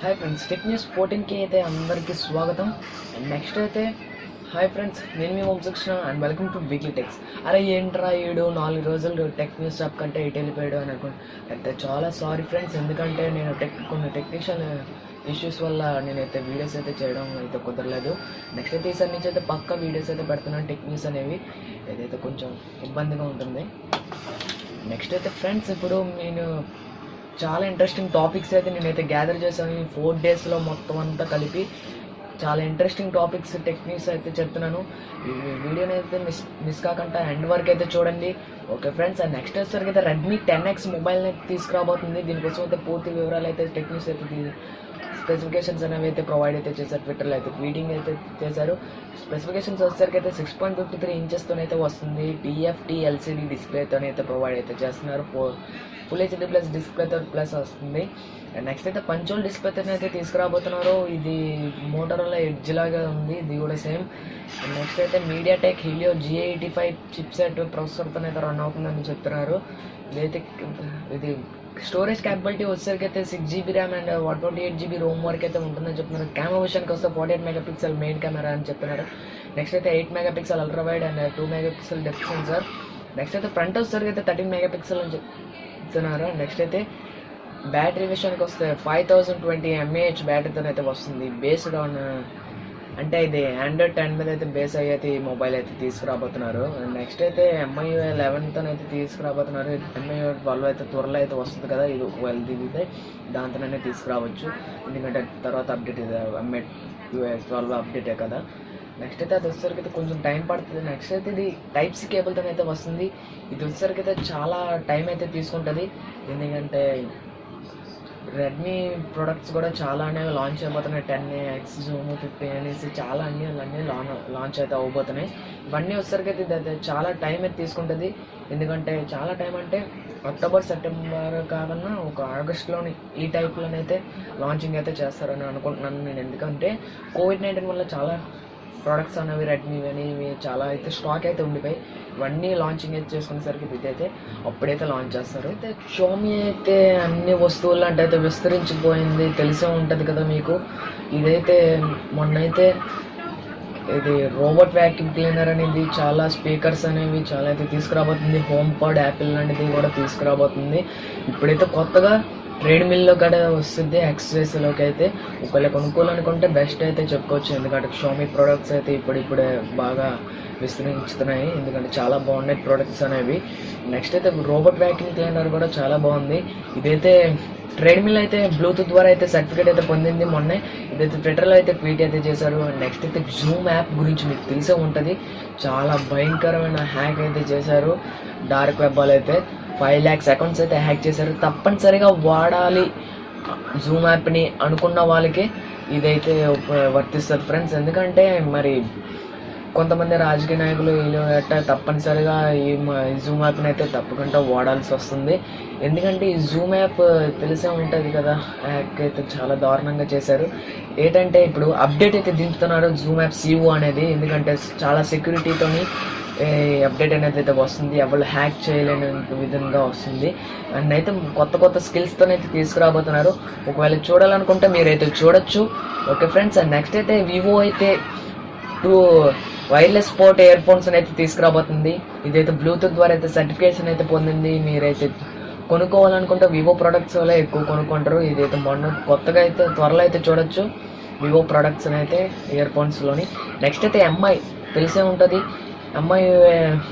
Hi friends, tech news 14కి అయితే అందరికీ స్వాగతం. అండ్ నెక్స్ట్ అయితే హాయ్ ఫ్రెండ్స్, నేను మీ Vamsi Krishna and welcome to weekly techs. అరే ఏంట్రా ఈడు 4 రోజులు టెక్ న్యూస్ యాప్ కంటే ఇటు వెళ్ళిపోయాడు అని అయితే చాలా సారీ ఫ్రెండ్స్. ఎందుకంటే నేను కొన్ని టెక్నిషియల్ ఇష్యూస్ వల్ల నేనైతే వీడియోస్ అయితే చేయడం అయితే కుదరలేదు. నెక్స్ట్ అయితే ఈసారి నుంచి అయితే పక్కా వీడియోస్ అయితే పెడుతున్నాను. టెక్ న్యూస్ అనేవి ఏదైతే కొంచెం ఇబ్బందిగా ఉంటుంది. నెక్స్ట్ అయితే ఫ్రెండ్స్, ఇప్పుడు నేను చాలా ఇంట్రెస్టింగ్ టాపిక్స్ అయితే నేనైతే గ్యాదర్ చేశాను. ఈ 4 డేస్లో మొత్తం అంతా కలిపి చాలా ఇంట్రెస్టింగ్ టాపిక్స్ టెక్నిక్స్ అయితే చెప్తున్నాను. ఈ వీడియోని అయితే మిస్ కాకుండా ఎండ్ వరకు అయితే చూడండి. ఓకే ఫ్రెండ్స్, అండ్ నెక్స్ట్ వచ్చేసరికి అయితే రెడ్మీ 10X మొబైల్ని తీసుకురాబోతుంది. దీనికోసం అయితే పూర్తి వివరాలు అయితే టెక్నిక్స్ అయితే స్పెసిఫికేషన్స్ అనేవి అయితే ప్రొవైడ్ అయితే చేశారు. ట్విట్టర్లో అయితే ట్వీటింగ్ అయితే చేశారు. స్పెసిఫికేషన్స్ వచ్చేసరికి అయితే 6.53 ఇంచెస్తోనైతే వస్తుంది. TFT LCD డిస్ప్లేతోనైతే ప్రొవైడ్ అయితే చేస్తున్నారు. ఫుల్ హెచ్డీ ప్లస్ డిస్ప్లేతో ప్లస్ వస్తుంది. అండ్ నెక్స్ట్ అయితే పంచోల్ డిస్ప్లేతో అయితే తీసుకురాబోతున్నారు. ఇది మోటరోలా ఎడ్జ్ లాగా ఉంది, ఇది కూడా సేమ్. అండ్ నెక్స్ట్ అయితే మీడియాటెక్ హీలియో G85 చిప్సెట్ ప్రాసెసర్తో అయితే రన్ అవుతుందని చెప్తున్నారు. ఇది స్టోరేజ్ క్యాపబిలిటీ వచ్చేసరికి అయితే 6GB RAM and 128GB Rome వరకు అయితే ఉంటుందని చెప్తున్నారు. కెమెరా విషయానికి వస్తే 48 మెగాపిక్సెల్ మెయిన్ కెమెరా అని చెప్తున్నారు. నెక్స్ట్ అయితే 8 megapixel ultra wide and 2 megapixel depth censor. Next అయితే ఫ్రంట్ వచ్చేసరికి అయితే 13 మెగాపిక్సెల్ అని చెప్తున్నారు. నెక్స్ట్ అయితే బ్యాటరీ విషయానికి వస్తే 5020 mAh బ్యాటరీతో అయితే వస్తుంది. బేస్డ్ ఆన్ అంటే ఇది ఆండ్రాయిడ్ 10 మీద అయితే బేస్ అయ్యి ఈ మొబైల్ అయితే తీసుకురాబోతున్నారు. నెక్స్ట్ అయితే MIUI 11తో అయితే తీసుకురాబోతున్నారు. MIUI 12 అయితే త్వరలో అయితే వస్తుంది కదా, ఇది ఒకవేళ దిగితే దాంతోనే తీసుకురావచ్చు. ఎందుకంటే తర్వాత అప్డేట్ ఇది MIUI 12 అప్డేటే కదా. నెక్స్ట్ అయితే అది వచ్చేసరికి అయితే కొంచెం టైం పడుతుంది. నెక్స్ట్ అయితే ఇది Type-C కేబుల్తో అయితే వస్తుంది. ఇది వచ్చేసరికి అయితే చాలా టైం అయితే తీసుకుంటుంది. ఎందుకంటే రెడ్మీ ప్రొడక్ట్స్ కూడా చాలా అనేవి లాంచ్ అయిపోతున్నాయి. 10X జూమ్ 50 అనేసి చాలా అన్నీ లాంచ్ అయితే అవ్వబోతున్నాయి. ఇవన్నీ వచ్చేసరికి అయితే చాలా టైం అయితే తీసుకుంటుంది. ఎందుకంటే చాలా టైం అంటే అక్టోబర్ సెప్టెంబర్ కాకుండా ఒక ఆగస్ట్లోని ఈ టైప్లోనైతే లాంచింగ్ అయితే చేస్తారని అనుకుంటున్నాను నేను. ఎందుకంటే COVID-19 వల్ల చాలా ప్రోడక్ట్స్ అనేవి రెడ్మీ అనేవి చాలా అయితే స్టాక్ అయితే ఉండిపోయి ఇవన్నీ లాంచింగ్ అయితే చేసుకునేసరికి ఇదైతే అప్పుడైతే లాంచ్ చేస్తారు. అయితే షోమీ అయితే అన్ని వస్తువులు అంటే అయితే విస్తరించిపోయింది, తెలిసే ఉంటుంది కదా మీకు. ఇదైతే మొన్నైతే ఇది రోబోట్ వ్యాక్యూమ్ క్లీనర్ అనేది చాలా స్పీకర్స్ అనేవి చాలా అయితే తీసుకురాబోతుంది. హోమ్ పాడ్ యాపిల్ లాంటిది కూడా తీసుకురాబోతుంది. ఇప్పుడైతే కొత్తగా ట్రేడ్మిల్లో కూడా వస్తుంది. యాక్సెసరీస్లోకి అయితే ఒకవేళ కొనుక్కోవాలనుకుంటే బెస్ట్ అయితే చెప్పుకోవచ్చు. ఎందుకంటే షోమీ ప్రోడక్ట్స్ అయితే ఇప్పుడిప్పుడే బాగా విస్తరించుతున్నాయి. ఎందుకంటే చాలా బాగున్నాయి ప్రోడక్ట్స్ అనేవి. నెక్స్ట్ అయితే రోబోట్ వ్యాక్యూమ్ క్లీనర్ కూడా చాలా బాగుంది. ఇదైతే ట్రేడ్మిల్ అయితే బ్లూటూత్ ద్వారా అయితే సర్టిఫికేట్ అయితే పొందింది మొన్నే. ఇదైతే ట్విట్టర్లో అయితే ట్వీట్ అయితే చేశారు. నెక్స్ట్ అయితే జూమ్ యాప్ గురించి మీకు తెలిసే ఉంటుంది. చాలా భయంకరమైన హ్యాక్ అయితే చేశారు. డార్క్ వెబ్ వాళ్ళు అయితే 5 lakhs అకౌంట్స్ అయితే హ్యాక్ చేశారు. తప్పనిసరిగా వాడాలి జూమ్ యాప్ని అనుకున్న వాళ్ళకి ఇదైతే వర్తిస్తుంది ఫ్రెండ్స్. ఎందుకంటే మరి కొంతమంది రాజకీయ నాయకులు వీళ్ళు గట్టా తప్పనిసరిగా ఈ జూమ్ యాప్ని అయితే తప్పకుండా వాడాల్సి వస్తుంది. ఎందుకంటే ఈ జూమ్ యాప్ తెలిసే ఉంటుంది కదా, హ్యాక్ అయితే చాలా దారుణంగా చేశారు. ఏంటంటే ఇప్పుడు అప్డేట్ అయితే దింపుతున్నారు జూమ్ యాప్ CEO అనేది. ఎందుకంటే చాలా సెక్యూరిటీతోని అప్డేట్ అనేది అయితే వస్తుంది, ఎవరు హ్యాక్ చేయలేని విధంగా వస్తుంది. అండ్ అయితే కొత్త స్కిల్స్తో అయితే తీసుకురాబోతున్నారు. ఒకవేళ చూడాలనుకుంటే మీరైతే చూడొచ్చు. ఓకే ఫ్రెండ్స్, అండ్ నెక్స్ట్ అయితే వివో అయితే 2 వైర్లెస్ పోర్ట్ ఇయర్ ఫోన్స్ అయితే తీసుకురాబోతుంది. ఇదైతే బ్లూటూత్ ద్వారా అయితే సర్టిఫికేషన్ అయితే పొందింది. మీరైతే కొనుక్కోవాలనుకుంటే వివో ప్రొడక్ట్స్ వల్ల ఎక్కువ కొనుక్కుంటారు. ఇదైతే మొన్న కొత్తగా అయితే త్వరలో అయితే చూడొచ్చు వివో ప్రొడక్ట్స్ అయితే ఇయర్ ఫోన్స్లోని. నెక్స్ట్ అయితే MI తెలిసే ఉంటుంది. MI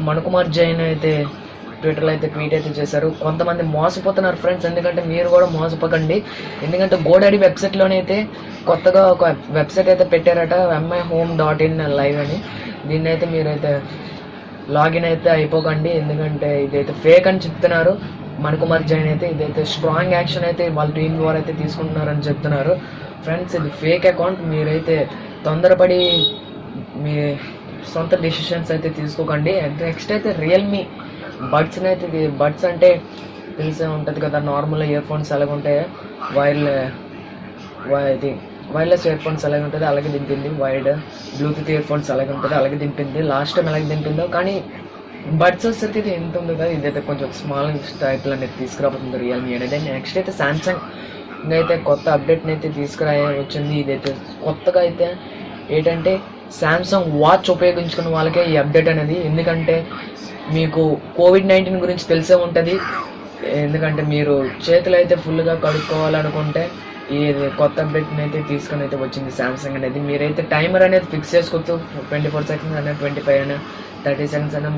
మణుకుమార్ జైన్ అయితే ట్విట్టర్లో అయితే ట్వీట్ అయితే చేశారు. కొంతమంది మోసపోతున్నారు ఫ్రెండ్స్, ఎందుకంటే మీరు కూడా మోసపోకండి. ఎందుకంటే గోడాడి వెబ్సైట్లోనైతే కొత్తగా ఒక వెబ్సైట్ అయితే పెట్టారట, mihome.in live అని. దీన్ని అయితే మీరైతే లాగిన్ అయితే అయిపోకండి, ఎందుకంటే ఇదైతే ఫేక్ అని చెప్తున్నారు. మణుకుమార్ జైన్ అయితే ఇదైతే స్ట్రాంగ్ యాక్షన్ అయితే వాళ్ళ టీం ద్వారా అయితే తీసుకుంటున్నారని చెప్తున్నారు. ఫ్రెండ్స్, ఇది ఫేక్ అకౌంట్. మీరైతే తొందరపడి మీ సొంత డెసిషన్స్ అయితే తీసుకోకండి. నెక్స్ట్ అయితే రియల్మీ బడ్స్ని అయితే బడ్స్ అంటే తెలిసే ఉంటుంది కదా, నార్మల్ ఇయర్ ఫోన్స్ అలాగే ఉంటాయి. వైర్లెస్ ఇయర్ ఫోన్స్ అలాగే ఉంటుంది, అలాగే దింపింది. వైడ్ బ్లూటూత్ ఇయర్ ఫోన్స్ అలాగే ఉంటుంది, అలాగే దింపింది. లాస్ట్ టైం అలాగే దింపిందో, కానీ బడ్స్ వచ్చేసరికి ఇది ఎంత ఉంది కదా, ఇదైతే కొంచెం స్మాల్ టైప్లో అనేది తీసుకురాబోతుంది రియల్మీ అనేది. నెక్స్ట్ అయితే సామ్సంగ్ ఇంకైతే కొత్త అప్డేట్ని అయితే వచ్చింది. ఇదైతే కొత్తగా అయితే ఏంటంటే శాంసంగ్ వాచ్ ఉపయోగించుకున్న వాళ్ళకే ఈ అప్డేట్ అనేది. ఎందుకంటే మీకు కోవిడ్-19 గురించి తెలిసే ఉంటుంది. ఎందుకంటే మీరు చేతులు అయితే ఫుల్గా కడుక్కోవాలనుకుంటే ఈ కొత్త అప్డేట్ని అయితే తీసుకొని అయితే వచ్చింది శాంసంగ్ అనేది. మీరైతే టైమర్ అనేది ఫిక్స్ చేసుకోవచ్చు. 24 సెకండ్స్ అయినా 25 అయినా 30 సెకండ్స్ అయినా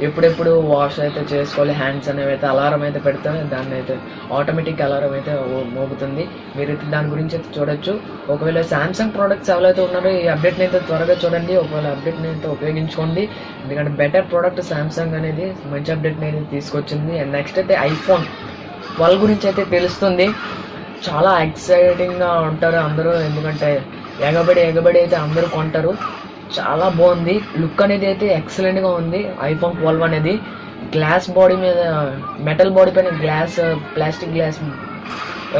ఎప్పుడెప్పుడు వాష్ అయితే చేసుకోవాలి. హ్యాండ్స్ అనేవి అయితే అలారం అయితే పెడితే దాన్ని అయితే ఆటోమేటిక్ అలారం అయితే మోగుతుంది. మీరైతే దాని గురించి అయితే చూడొచ్చు. ఒకవేళ శాంసంగ్ ప్రోడక్ట్స్ ఎవరైతే ఉన్నారో ఈ అప్డేట్ని అయితే త్వరగా చూడండి. ఒకవేళ అప్డేట్ని అయితే ఉపయోగించుకోండి. ఎందుకంటే బెటర్ ప్రోడక్ట్ శాంసంగ్ అనేది మంచి అప్డేట్ని అయితే తీసుకొచ్చింది. అండ్ నెక్స్ట్ అయితే ఐఫోన్ 12 గురించి అయితే తెలుస్తుంది. చాలా ఎక్సైటింగ్గా ఉంటారు అందరూ. ఎందుకంటే ఎగబడి అయితే అందరూ కొంటారు. చాలా బాగుంది. లుక్ అనేది అయితే ఎక్సలెంట్గా ఉంది. ఐఫోన్ 12 అనేది గ్లాస్ బాడీ మీద, మెటల్ బాడీ పైన ప్లాస్టిక్ గ్లాస్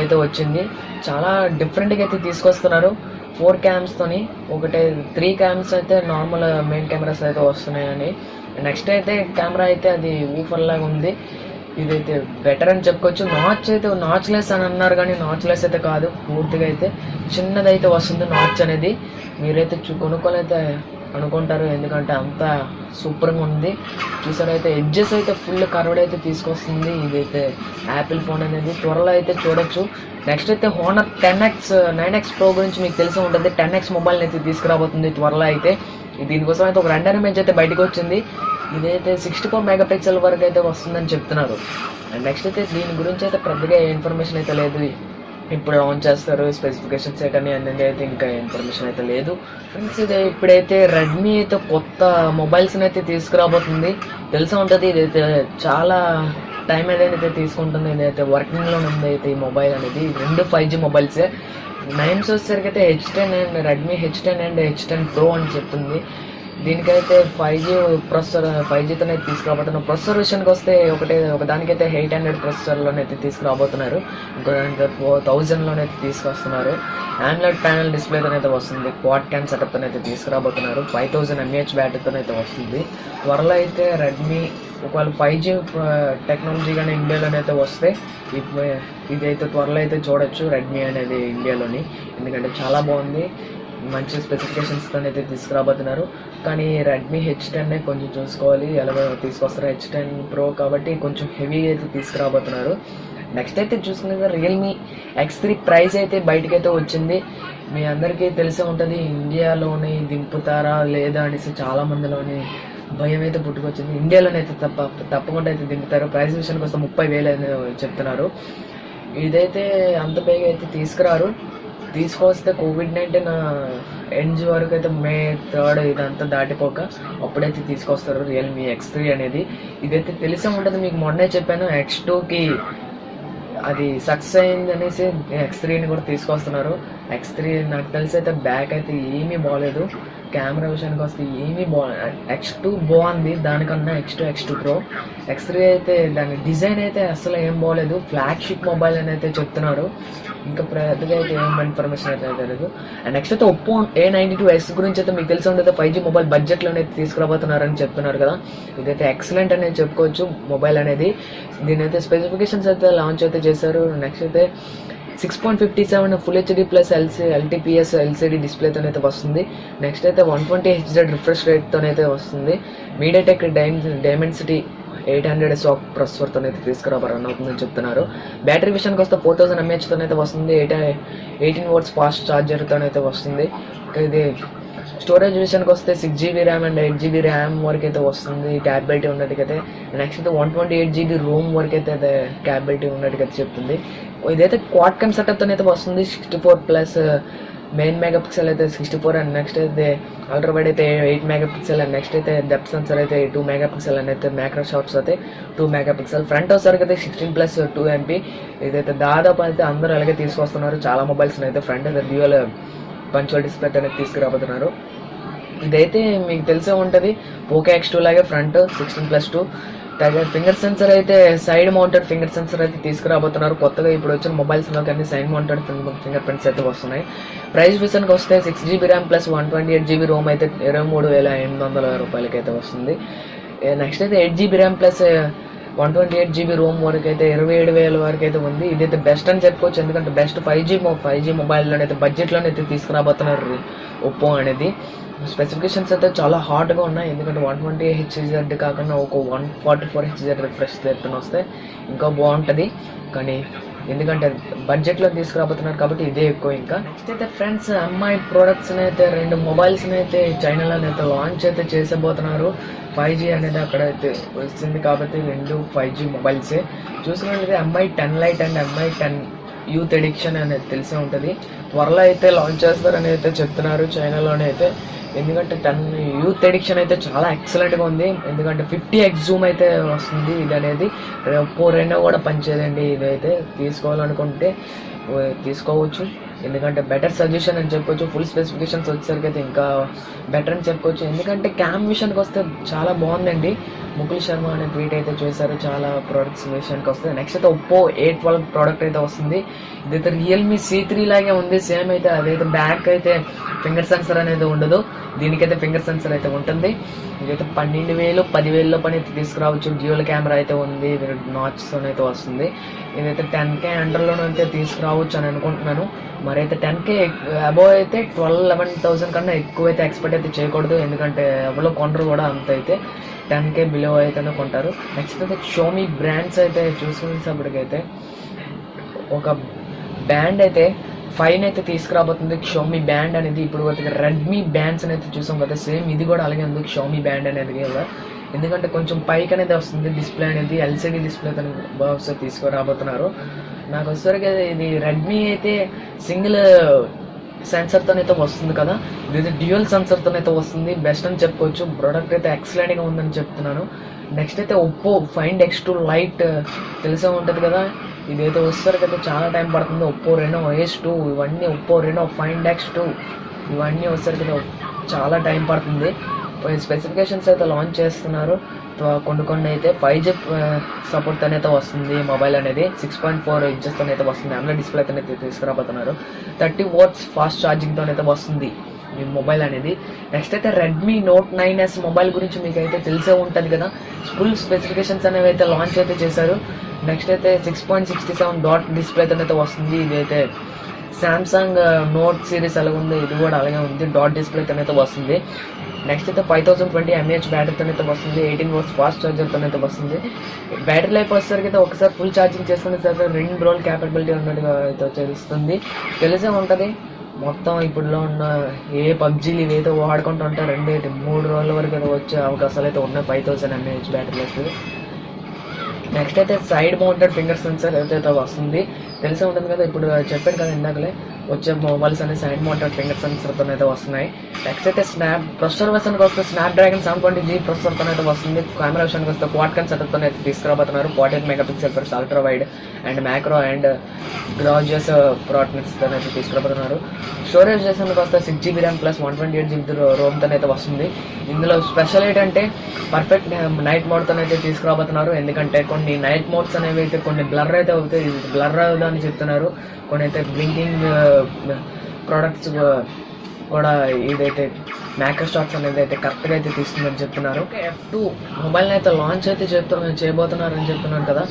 అయితే వచ్చింది. చాలా డిఫరెంట్గా అయితే తీసుకొస్తున్నారు. 4 క్యామ్స్తోని 3 క్యామ్స్ అయితే నార్మల్ మెయిన్ కెమెరాస్ అయితే వస్తున్నాయని. నెక్స్ట్ అయితే కెమెరా అయితే అది ఊఫర్ లాగా ఉంది. ఇదైతే బెటర్ అని చెప్పుకోవచ్చు. నాచ్ లెస్ అని అన్నారు, కానీ నాచ్ లెస్ అయితే కాదు. పూర్తిగా అయితే చిన్నదైతే వస్తుంది నాచ్ అనేది. మీరైతే కొనుక్కొని అయితే అనుకుంటారు. ఎందుకంటే అంత సూపర్గా ఉంది. చూసారైతే ఎడ్జెస్ అయితే ఫుల్ కర్వ్డ్ అయితే తీసుకొస్తుంది. ఇదైతే యాపిల్ ఫోన్ అనేది త్వరలో అయితే చూడొచ్చు. నెక్స్ట్ అయితే హోనర్ 9X Pro గురించి మీకు తెలిసి ఉంటుంది. 10X మొబైల్ అయితే తీసుకురాబోతుంది త్వరలో అయితే. దీనికోసం అయితే ఒక రెండర్ ఇమేజ్ అయితే బయటకు వచ్చింది. ఇదైతే 64 మెగాపిక్సెల్ వరకు అయితే వస్తుందని చెప్తున్నారు. అండ్ నెక్స్ట్ అయితే దీని గురించి అయితే పెద్దగా ఇన్ఫర్మేషన్ అయితే లేదు. ఇప్పుడు లాంచ్ చేస్తారు స్పెసిఫికేషన్స్ ఏంటని అనేది అయితే ఇంకా ఇన్ఫర్మేషన్ అయితే లేదు. ఫ్రెండ్స్ ఇది ఇప్పుడైతే రెడ్మీ అయితే కొత్త మొబైల్స్ని అయితే తీసుకురాబోతుంది. తెలిసే ఉంటుంది. ఇదైతే చాలా టైం ఏదైతే తీసుకుంటుంది. ఇదైతే వర్కింగ్లో ఉంది అయితే ఈ మొబైల్ అనేది. 2 5G మొబైల్సే. నేమ్స్ వచ్చేసరికి అయితే H10 and Redmi H10 and H10 Pro అని చెప్తుంది. దీనికైతే 5G ప్రొసెసర్ 5Gతోనే తీసుకురాబోతున్నారు. ప్రొసెసర్ విషయానికి వస్తే ఒకదానికైతే 800 ప్రొసెసర్లోనైతే తీసుకురాబోతున్నారు. ఇంకో దానికైతే 1000లోనైతే తీసుకొస్తున్నారు. AMOLED ప్యానల్ డిస్ప్లేతోనైతే వస్తుంది. క్వాడ్ క్యామ్ సెటప్తోనైతే తీసుకురాబోతున్నారు. 5000 mAh బ్యాటరీతోనైతే వస్తుంది. త్వరలో అయితే రెడ్మీ ఒకవేళ 5G టెక్నాలజీ కానీ ఇండియాలోనైతే వస్తే ఇదైతే త్వరలో అయితే చూడొచ్చు రెడ్మీ అనేది ఇండియాలోని. ఎందుకంటే చాలా బాగుంది. మంచి స్పెసిఫికేషన్స్తో అయితే తీసుకురాబోతున్నారు. కానీ రెడ్మీ H10 కొంచెం చూసుకోవాలి ఎలాగో తీసుకొస్తారు. H10 Pro కాబట్టి కొంచెం హెవీ అయితే తీసుకురాబోతున్నారు. నెక్స్ట్ అయితే చూసుకునే రియల్మీ X3 ప్రైస్ అయితే బయటకైతే వచ్చింది. మీ అందరికీ తెలిసే ఉంటుంది. ఇండియాలోనే దింపుతారా లేదా అనేసి చాలా మందిలోని భయం అయితే పుట్టుకొచ్చింది. ఇండియాలోనైతే తప్పకుండా అయితే దింపుతారు. ప్రైస్ విషయానికి వస్తే 30,000 అని చెప్తున్నారు. ఇదైతే అంత బేగా అయితే తీసుకురారు. తీసుకొస్తే కోవిడ్-19 ఎండ్ వరకు అయితే May 3 ఇదంతా దాటిపోక అప్పుడైతే తీసుకొస్తారు రియల్మీ X3 అనేది. ఇదైతే తెలిసే ఉంటుంది. మీకు మొన్నే చెప్పాను X2కి అది సక్సెస్ అయింది అనేసి X3ని కూడా తీసుకొస్తున్నారు. X3 నాకు తెలిసి అయితే బ్యాక్ అయితే ఏమీ బాగలేదు. కెమెరా విషయానికి వస్తే ఏమీ X2 బాగుంది దానికన్నా. X2 Pro. X3 అయితే దాని డిజైన్ అయితే అసలు ఏం బాగలేదు. ఫ్లాగ్షిప్ మొబైల్ అని అయితే చెప్తున్నారు. ఇంకా పెద్దగా అయితే ఏం ఇన్ఫర్మేషన్ అయితే తెలియదు. అండ్ నెక్స్ట్ అయితే OPPO A92S గురించి అయితే మీకు తెలిసి ఉండదు. 5G మొబైల్ బడ్జెట్లోనే తీసుకురాబోతున్నారని చెప్తున్నారు కదా. ఇదైతే ఎక్సలెంట్ అనేది చెప్పుకోవచ్చు మొబైల్ అనేది. దీని అయితే స్పెసిఫికేషన్స్ అయితే లాంచ్ అయితే చేశారు. నెక్స్ట్ అయితే 6.57 full HD plus LTPS LCD డిస్ప్లేతోనైతే వస్తుంది. నెక్స్ట్ అయితే 120 Hz రిఫ్రెష్ రేట్తోనైతే వస్తుంది. మీడియాటెక్ డైమెన్సిటీ 800 SOC ప్రొసెసర్తోనైతే రన్ అవుతుందని చెప్తున్నారు. బ్యాటరీ విషయానికి వస్తే 4000 mAhతోనైతే వస్తుంది. 18 watts ఫాస్ట్ ఛార్జర్తోనైతే వస్తుంది. ఇది స్టోరేజ్ విషయానికి వస్తే 6GB RAM and 8GB RAM వరకు అయితే వస్తుంది క్యాపబిలిటీ ఉన్నట్టుకైతే. నెక్స్ట్ అయితే 128GB రోమ్ వరకు అయితే క్యాపబిలిటీ ఉన్నట్టుకైతే చెప్తుంది. ఇదైతే క్వాడ్ క్యామ్ సెటప్తో అయితే వస్తుంది. 64+ మెయిన్ మెగాపిక్సెల్ అయితే 64 అండ్ నెక్స్ట్ అయితే అల్ట్రా వైడ్ అయితే 8 మెగాపిక్సెల్ అండ్ నెక్స్ట్ అయితే డెప్త్ సెన్సర్ అయితే 2 మెగాపిక్సెల్ అండ్ అయితే మ్యాక్రో షాట్స్ అయితే 2 మెగాపిక్సెల్. ఫ్రంట్ వచ్చేసరికి అయితే 16+2 MP. ఇదైతే దాదాపు అయితే అందరూ అలాగే తీసుకొస్తున్నారు. చాలా మొబైల్స్ అయితే ఫ్రంట్ అయితే డ్యూయల్ పంచువల్ డిస్ప్లే అనేది తీసుకురాబోతున్నారు. ఇదైతే మీకు తెలిసే ఉంటుంది. పోకో X2 లాగే ఫ్రంట్ 16+2 ఫింగర్ సెన్సర్ అయితే సైడ్ మౌంటెడ్ ఫింగర్ సెన్సర్ అయితే తీసుకురాబోతున్నారు. కొత్తగా ఇప్పుడు వచ్చిన మొబైల్స్లో కానీ సైడ్ మౌంటెడ్ ఫింగర్ ప్రింట్స్ అయితే వస్తున్నాయి. ప్రైస్ విషయానికి వస్తే 6GB RAM plus 128GB Rome అయితే 23,800 రూపాయలకి అయితే వస్తుంది. నెక్స్ట్ అయితే 8GB RAM plus 128GB Rome వరకు అయితే 27,000 వరకు అయితే ఉంది. ఇదైతే బెస్ట్ అని చెప్పుకోవచ్చు, ఎందుకంటే బెస్ట్ 5G మొబైల్లోనైతే బడ్జెట్లోనైతే తీసుకురాబోతున్నారు ఒప్పో అనేది. స్పెసిఫికేషన్స్ అయితే చాలా హాట్గా ఉన్నాయి, ఎందుకంటే 120Hz కాకుండా ఒక 144Hz రిఫ్రెష్ రేట్తో వస్తే ఇంకా బాగుంటుంది. కానీ ఎందుకంటే బడ్జెట్లో తీసుకురాబోతున్నారు కాబట్టి ఇదే ఎక్కువ. ఇంకా నెక్స్ట్ అయితే ఫ్రెండ్స్, ఎంఐ ప్రోడక్ట్స్ని అయితే 2 మొబైల్స్ని అయితే చైనాలోనైతే లాంచ్ అయితే చేసేబోతున్నారు. 5G అనేది అక్కడ అయితే వస్తుంది కాబట్టి 2 5G మొబైల్సే. చూసినట్లయితే MI10 Lite and MI10 youth addiction అనేది తెలిసే ఉంటుంది. త్వరలో అయితే లాంచ్ చేస్తారని అయితే చెప్తున్నారు చైనాలోనే అయితే. ఎందుకంటే 10 యూత్ ఎడిక్షన్ అయితే చాలా ఎక్సలెంట్గా ఉంది, ఎందుకంటే 50x జూమ్ అయితే వస్తుంది. ఇది అనేది ఒప్పో రెనో కూడా పనిచేయదండి. ఇదైతే తీసుకోవాలనుకుంటే తీసుకోవచ్చు, ఎందుకంటే బెటర్ సజెషన్ అని చెప్పుకోవచ్చు. ఫుల్ స్పెసిఫికేషన్స్ వచ్చేసరికి అయితే ఇంకా బెటర్ అని చెప్పుకోవచ్చు, ఎందుకంటే క్యామ్ విషయానికి వస్తే చాలా బాగుందండి. ముకుల్ శర్మ అనే ట్వీట్ అయితే చేశారు చాలా ప్రోడక్ట్స్ విషయానికి వస్తే. నెక్స్ట్ అయితే ఒప్పో A12 ప్రోడక్ట్ అయితే వస్తుంది. ఇదైతే రియల్మీ C3 లాగే ఉంది సేమ్. అయితే అదైతే బ్యాక్ అయితే ఫింగర్ సెన్సర్ అనేది ఉండదు, దీనికైతే ఫింగర్ సెన్సర్ అయితే ఉంటుంది. ఇదైతే 12,000 10,000 పని అయితే తీసుకురావచ్చు. డ్యూయల్ కెమెరా అయితే ఉంది, నాచ్తో అయితే వస్తుంది. ఇదైతే 10K అండర్లోనే అయితే తీసుకురావచ్చు అని అనుకుంటున్నాను. మరి అయితే 10K అబోవ్ అయితే 12-11,000 కన్నా ఎక్కువ అయితే ఎక్స్పెక్ట్ అయితే చేయకూడదు, ఎందుకంటే ఎవరో కొనరు కూడా అంత. అయితే 10K బిలో అయితేనే కొంటారు. నెక్స్ట్ అయితే షోమీ బ్రాండ్స్ అయితే చూసుకునేటప్పటికైతే ఒక బ్యాండ్ అయితే 5 అయితే తీసుకురాబోతుంది. షోమీ బ్యాండ్ అనేది ఇప్పుడు రెడ్మీ బ్యాండ్స్ అనేది చూసాం కదా, సేమ్ ఇది కూడా అలాగే ఉంది షోమీ బ్యాండ్ అనేది కూడా. ఎందుకంటే కొంచెం పైకి అనేది వస్తుంది డిస్ప్లే అనేది, LCD డిస్ప్లే బాక్స్ తీసుకురాబోతున్నారు. నాకు వచ్చేసరికి ఇది రెడ్మీ అయితే సింగిల్ సెన్సర్తోనైతే వస్తుంది కదా, ఇది డ్యూయల్ సెన్సర్తోనైతే వస్తుంది. బెస్ట్ అని చెప్పుకోవచ్చు, ప్రోడక్ట్ అయితే ఎక్సలెంట్గా ఉందని చెప్తున్నాను. నెక్స్ట్ అయితే ఒప్పో ఫైండ్ X2 లైట్ తెలిసే ఉంటుంది కదా, ఇదైతే వచ్చేసరికి చాలా టైం పడుతుంది. ఒప్పో రెనో S2 ఇవన్నీ, ఒప్పో రెనో ఫైండ్ X2 ఇవన్నీ వచ్చేసరికి చాలా టైం పడుతుంది. స్పెసిఫికేషన్స్ అయితే లాంచ్ చేస్తున్నారు. కొన్ని అయితే 5G సపోర్ట్ అయితే వస్తుంది. మొబైల్ అనేది 6.4 ఇంచెస్తో అయితే వస్తుంది. AMOLED డిస్ప్లే అయితే తీసుకురాబోతున్నారు. 30 watts ఫాస్ట్ ఛార్జింగ్తో అయితే వస్తుంది ఈ మొబైల్ అనేది. నెక్స్ట్ అయితే రెడ్మీ Note 9S మొబైల్ గురించి మీకు అయితే తెలిసే ఉంటుంది కదా, ఫుల్ స్పెసిఫికేషన్స్ అనేవి అయితే లాంచ్ అయితే చేశారు. నెక్స్ట్ అయితే 6.67 డాట్ డిస్ప్లేతో అయితే వస్తుంది. ఇదైతే సామ్సంగ్ నోట్ సిరీస్ అలాగే ఉంది, ఇది కూడా అలాగే ఉంది, డాట్ డిస్ప్లేతో అయితే వస్తుంది. నెక్స్ట్ అయితే 5020 mAh బ్యాటరీతో అయితే వస్తుంది. 18 watts ఫాస్ట్ ఛార్జర్తో అయితే వస్తుంది. బ్యాటరీ లైఫ్ వచ్చేసరికి అయితే ఒకసారి ఫుల్ ఛార్జింగ్ చేసుకునే సరికి 2 రోజులు క్యాపబిలిటీ ఉన్నట్టుగా అయితే తెలుస్తుంది, తెలిసే ఉంటుంది. మొత్తం ఇప్పుడులో ఉన్న ఏ పబ్జీలు ఇవైతే వాడుకుంటూ ఉంటే 2-3 రోజుల వరకు అయితే వచ్చే అవకాశాలు అయితే ఉన్నాయి 5000 mAh బ్యాటరీ వస్తుంది. నెక్స్ట్ అయితే సైడ్ మౌంటెడ్ ఫింగర్ సెన్సర్ అయితే వస్తుంది, తెలిసే ఉంటుంది కదా. ఇప్పుడు చెప్పాను కదా ఇందాకలే, వచ్చే మొబైల్స్ అనేది సైడ్ మౌంటెడ్ ఫింగర్ సెన్సర్తో అయితే వస్తున్నాయి. నెక్స్ట్ అయితే ప్రొసెసర్ విషయానికి వస్తే స్నాప్డ్రాగన్ 720G ప్రొసెసర్తో అయితే వస్తుంది. కెమెరా విషయానికి వస్తే క్వాడ్-కామ్ సెటప్తో అయితే తీసుకురాబోతున్నారు. 48 megapixel for ultra wide and macro and గ్రాజియస్ ప్రోడక్ట్స్తో అయితే తీసుకురాబోతున్నారు. స్టోరేజ్ విషయానికి వస్తే 6GB RAM ప్లస్ 128GB రోమ్తో అయితే వస్తుంది. ఇందులో స్పెషల్ ఏంటంటే పర్ఫెక్ట్ నైట్ మోడ్తో అయితే తీసుకురాబోతున్నారు, ఎందుకంటే కొన్ని నైట్ మోడ్స్ అనేవి అయితే కొన్ని బ్లర్ అయితే అవుతాయి, బ్లర్ అవుతుందని చెప్తున్నారు. కొన్ని అయితే బ్లింకింగ్ ప్రోడక్ట్స్ కూడా ఇదైతే మ్యాక్రో షాట్స్ అనేది అయితే కరెక్ట్గా అయితే తీస్తుందని చెప్తున్నారు. F2 మొబైల్ని అయితే లాంచ్ అయితే చేయబోతున్నారని చెప్తున్నారు కదా,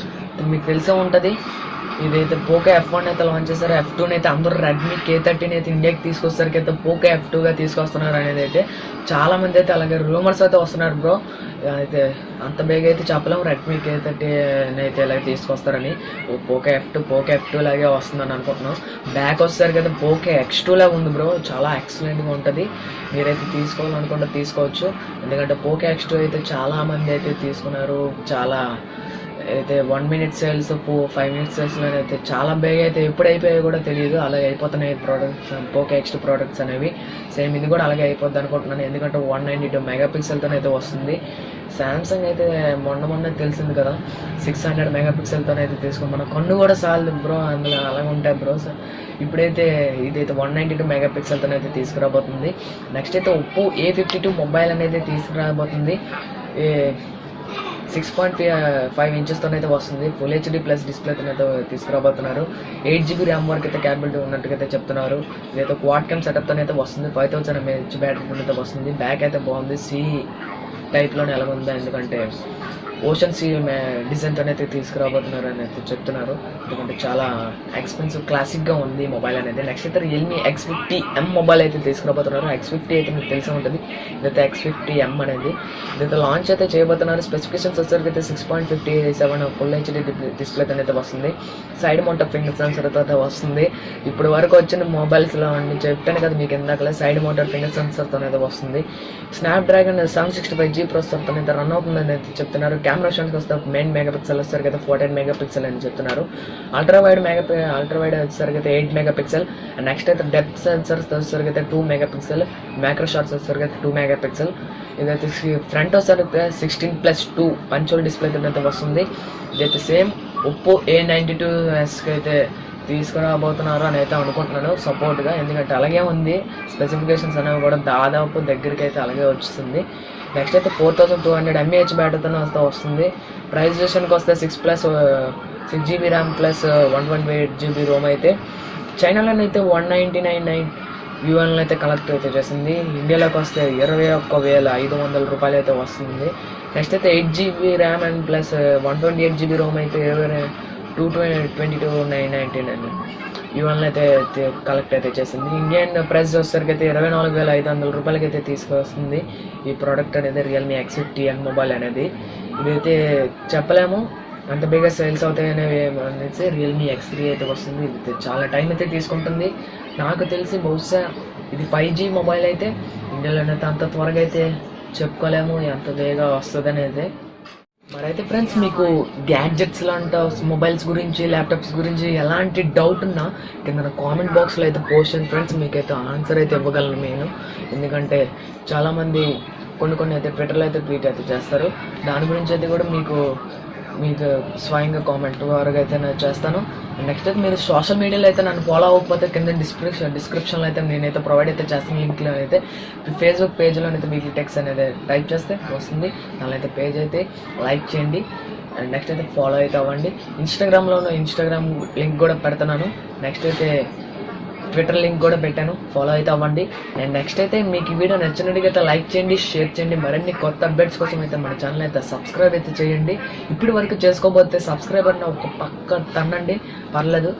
మీకు తెలిసే ఉంటుంది. ఇదైతే పోకో F1 అయితే లాంచ్ చేశారు. F2 అయితే అందరూ రెడ్మీ K30 అయితే ఇండియాకి తీసుకొస్తారు అయితే పోకో F2గా తీసుకొస్తున్నారు అనేది అయితే చాలా మంది అయితే అలాగే రూమర్స్ అయితే వస్తున్నారు బ్రో. అయితే అంత బేగా అయితే చెప్పలేము రెడ్మీ K30 అయితే ఇలాగ తీసుకొస్తారని. పోకో F2 లాగే వస్తుందని అనుకుంటున్నాం. బ్యాక్ వచ్చేసరికి అయితే పోకో X2 లాగా ఉంది బ్రో, చాలా ఎక్సలెంట్గా ఉంటుంది. మీరైతే తీసుకోవాలనుకుంటే తీసుకోవచ్చు, ఎందుకంటే పోకో X2 అయితే చాలా మంది అయితే తీసుకున్నారు. చాలా అయితే 1 minute సేల్స్ 5 minute సేల్స్లో అయితే చాలా బేగా అయితే ఎప్పుడు అయిపోయాయో కూడా తెలియదు, అలాగే అయిపోతున్నాయి ప్రోడక్ట్స్ పోకో X2 ప్రోడక్ట్స్ అనేవి. సేమ్ ఇది కూడా అలాగే అయిపోద్ది అనుకుంటున్నాను, ఎందుకంటే 192 మెగాపిక్సెల్తో అయితే వస్తుంది. శాంసంగ్ అయితే మొన్న తెలిసింది కదా 600 మెగాపిక్సెల్తో అయితే తీసుకుని మన కన్ను కూడా చాలు బ్రో, అందులో అలాగే ఉంటాయి బ్రో. ఇప్పుడైతే ఇదైతే 192 మెగాపిక్సెల్తో అయితే తీసుకురాబోతుంది. నెక్స్ట్ అయితే ఒప్పో A52 మొబైల్ అనేది తీసుకురాబోతుంది. 6.5 ఇంచెస్తో అయితే వస్తుంది. ఫుల్ HD ప్లస్ డిస్ప్లేతో అయితే తీసుకురాబోతున్నారు. 8GB RAM వరకు అయితే క్యాపబిలిటీ ఉన్నట్టుగా అయితే చెప్తున్నారు. ఇదైతే క్వాడ్-కామ్ సెటప్తో అయితే వస్తుంది. 5000 mAh బ్యాటరీతో అయితే వస్తుంది. బ్యాక్ అయితే బాగుంది, C టైప్లోనే ఎలాగుంది, ఎందుకంటే ఓషన్ సీ డిజైన్తో అయితే తీసుకురాబోతున్నారు అని అయితే చెప్తున్నారు. ఎందుకంటే చాలా ఎక్స్పెన్సివ్ క్లాసిక్గా ఉంది మొబైల్ అనేది. నెక్స్ట్ అయితే రియల్మీ X50M మొబైల్ అయితే తీసుకురాబోతున్నారు. X50 అయితే మీకు తెలిసే ఉంటుంది. ఇదైతే X50M అనేది ఇదైతే లాంచ్ అయితే చేయబోతున్నారు. స్పెసిఫికేషన్స్ వచ్చేసరికి అయితే 6.57 ఫుల్ హెచ్డీ డిస్ప్లే అయితే వస్తుంది. సైడ్ మౌంట్ ఫింగర్ సెన్సర్ అయితే వస్తుంది. ఇప్పుడు వరకు వచ్చిన మొబైల్స్లో అండి చెప్తాను కదా మీకు ఇందాకలే, సైడ్ మౌంటెడ్ ఫింగర్ సెన్సర్తో అయితే వస్తుంది. స్నాప్డ్రాగన్ 765G ప్రాసెసర్తో అయితే రన్ అవుతుందని అయితే చెప్తున్నారు. కెమెరా విషయానికి వస్తే మెయిన్ మెగాపిక్సెల్ వచ్చేసరికి అయితే 14 మెగాపిక్సెల్ అని చెప్తున్నారు. అల్ట్రా వైడ్ వచ్చేసరికి అయితే 8 మెగాపిక్సెల్. అండ్ నెక్స్ట్ అయితే డెప్త్ సెన్సర్స్ వచ్చేసరికి అయితే 2 మెగాపిక్సెల్. మ్యాక్రో షాట్స్ వచ్చేసరికి అయితే 2 మెగాపిక్సెల్. ఇదైతే ఫ్రంట్ వచ్చేసరికి 16+2 పంచోల్ డిస్ప్లే అయితే వస్తుంది. ఇదైతే సేమ్ ఒప్పో A92S అయితే తీసుకురాబోతున్నారు అని అయితే అనుకుంటున్నాను సపోర్ట్గా. ఎందుకంటే అలాగే ఉంది, స్పెసిఫికేషన్స్ అనేవి కూడా దాదాపు దగ్గరికి అయితే అలాగే వస్తుంది. నెక్స్ట్ అయితే 4200 mAh బ్యాటరీతో వస్తుంది. ప్రైస్ విషయానికి వస్తే 6GB RAM plus 128GB Rome అయితే చైనాలోనైతే 199 యుఎన్ అయితే కలెక్ట్ అయితే చేసింది. ఇండియాలోకి వస్తే 21,500 రూపాయలు అయితే వస్తుంది. నెక్స్ట్ అయితే 8GB RAM and plus 128GB Rome అయితే 22,999 యుఎన్ అయితే కలెక్ట్ అయితే చేసింది. ఇండియన్ ప్రైస్ వచ్చేసరికి అయితే 24,500 రూపాయలకి అయితే తీసుకొస్తుంది ఈ ప్రోడక్ట్ అనేది, రియల్మీ X50M మొబైల్ అనేది. ఇదైతే చెప్పలేము అంత బేగా సేల్స్ అవుతాయి అనేసి రియల్మీ X3 అయితే వస్తుంది. ఇది చాలా టైం అయితే తీసుకుంటుంది. నాకు తెలిసి బహుశా ఇది 5G మొబైల్ అయితే ఇండియాలోనైతే అంత త్వరగా అయితే చెప్పుకోలేము ఎంత బేగా వస్తుంది అనేది. మరైతే ఫ్రెండ్స్ మీకు గ్యాడ్జెట్స్ లాంటి మొబైల్స్ గురించి ల్యాప్టాప్స్ గురించి ఎలాంటి డౌట్ ఉన్నా కింద కామెంట్ బాక్స్లో అయితే పోస్ట్ చేయండి ఫ్రెండ్స్. మీకైతే ఆన్సర్ అయితే ఇవ్వగలను నేను. ఎందుకంటే చాలామంది కొన్ని అయితే ట్విట్టర్లో అయితే ట్వీట్ అయితే చేస్తారు. దాని గురించి అయితే కూడా మీకు స్వయంగా కామెంట్ వరకు అయితే నేను చేస్తాను. నెక్స్ట్ అయితే మీరు సోషల్ మీడియాలో అయితే నన్ను ఫాలో అవ్వకపోతే కింద డిస్క్రిప్షన్లో అయితే నేనైతే ప్రొవైడ్ అయితే చేస్తాను. లింక్లో అయితే ఫేస్బుక్ పేజ్లో అయితే వీక్లీ టెక్స్ అనేది టైప్ చేస్తే వస్తుంది. దానిలో అయితే పేజ్ అయితే లైక్ చేయండి. అండ్ నెక్స్ట్ అయితే ఫాలో అయితే అవ్వండి. ఇన్స్టాగ్రామ్ లింక్ కూడా పెడుతున్నాను. నెక్స్ట్ అయితే ట్విట్టర్ లింక్ కూడా పెట్టాను, ఫాలో అయితే అవ్వండి. అండ్ నెక్స్ట్ అయితే మీకు ఈ వీడియో నచ్చినట్టుగా అయితే లైక్ చేయండి, షేర్ చేయండి. మరిన్ని కొత్త అప్డేట్స్ కోసం అయితే మన ఛానల్ అయితే సబ్స్క్రైబ్ అయితే చేయండి. ఇప్పటి వరకు చేసుకోబోతే సబ్స్క్రైబ్ అన్న ఒక పక్క తన్నండి, పర్లేదు,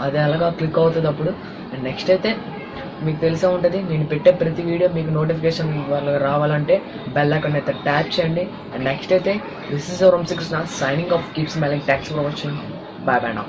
అది అలాగా క్లిక్ అవుతుంది అప్పుడు. అండ్ నెక్స్ట్ అయితే మీకు తెలిసే ఉంటుంది, నేను పెట్టే ప్రతి వీడియో మీకు నోటిఫికేషన్ రావాలంటే బెల్ ఐకాన్ అయితే ట్యాప్ చేయండి. అండ్ నెక్స్ట్ అయితే this is Vamsi Krishna signing off, keep smiling, thanks for watching, bye bye now.